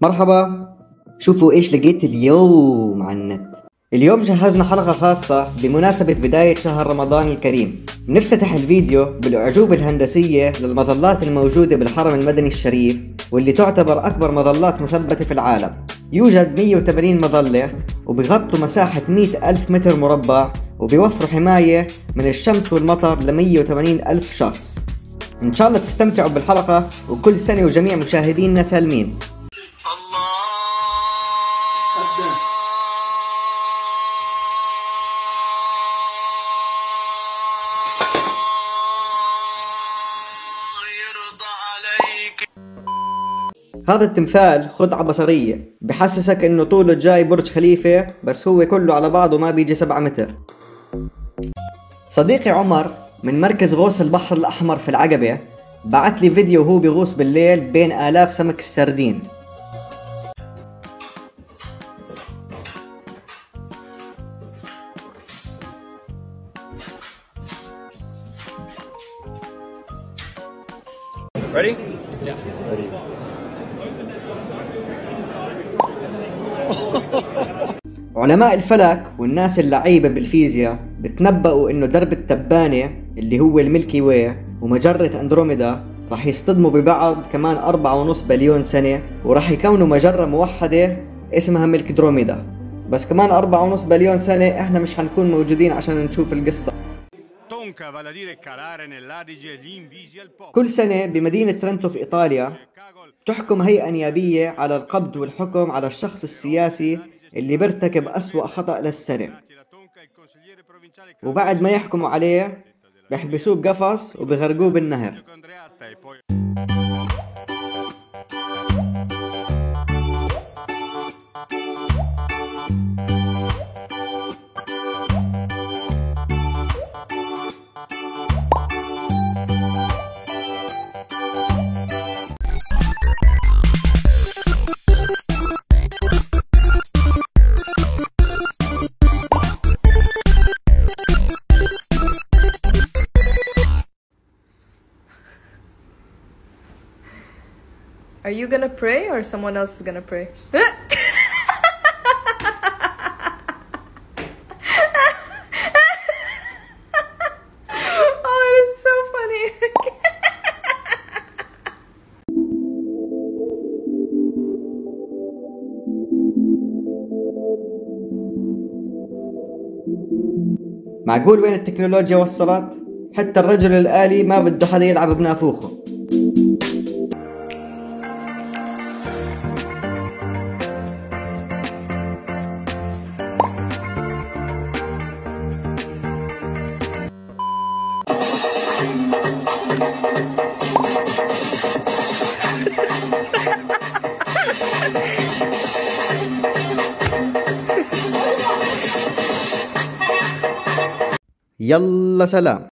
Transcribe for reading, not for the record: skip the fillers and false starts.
مرحبا. شوفوا ايش لقيت اليوم على النت. اليوم جهزنا حلقة خاصة بمناسبة بداية شهر رمضان الكريم. بنفتتح الفيديو بالأعجوبة الهندسية للمظلات الموجودة بالحرم المدني الشريف، واللي تعتبر أكبر مظلات مثبتة في العالم. يوجد 180 مظلة وبيغطوا مساحة 100,000 متر مربع، وبيوفروا حماية من الشمس والمطر ل 180 ألف شخص. إن شاء الله تستمتعوا بالحلقة، وكل سنة وجميع مشاهدينا سالمين. هذا التمثال خدعة بصرية، بحسسك انه طوله جاي برج خليفة، بس هو كله على بعضه ما بيجي 7 متر. صديقي عمر من مركز غوص البحر الأحمر في العقبة بعت لي فيديو وهو بيغوص بالليل بين آلاف سمك السردين. Ready? Yeah. Ready. علماء الفلك والناس اللعيبة بالفيزياء بتنبأوا انه درب التبانة اللي هو الميلكي واي ومجرة اندروميدا راح يصطدموا ببعض كمان 4.5 بليون سنة، وراح يكونوا مجرة موحدة اسمها ميلك دروميدا. بس كمان 4.5 بليون سنة احنا مش حنكون موجودين عشان نشوف القصة. كل سنة بمدينة ترنتو في إيطاليا تحكم هيئة نيابية على القبض والحكم على الشخص السياسي اللي بيرتكب أسوأ خطأ للسنة، وبعد ما يحكموا عليه بيحبسوه بقفص وبغرقوه بالنهر. Are you gonna pray or someone else is gonna pray? Oh, it is so funny. معقول وين التكنولوجيا وصلت؟ حتى الرجل الآلي ما بده حدا يلعب بنافوخه. يلا سلام.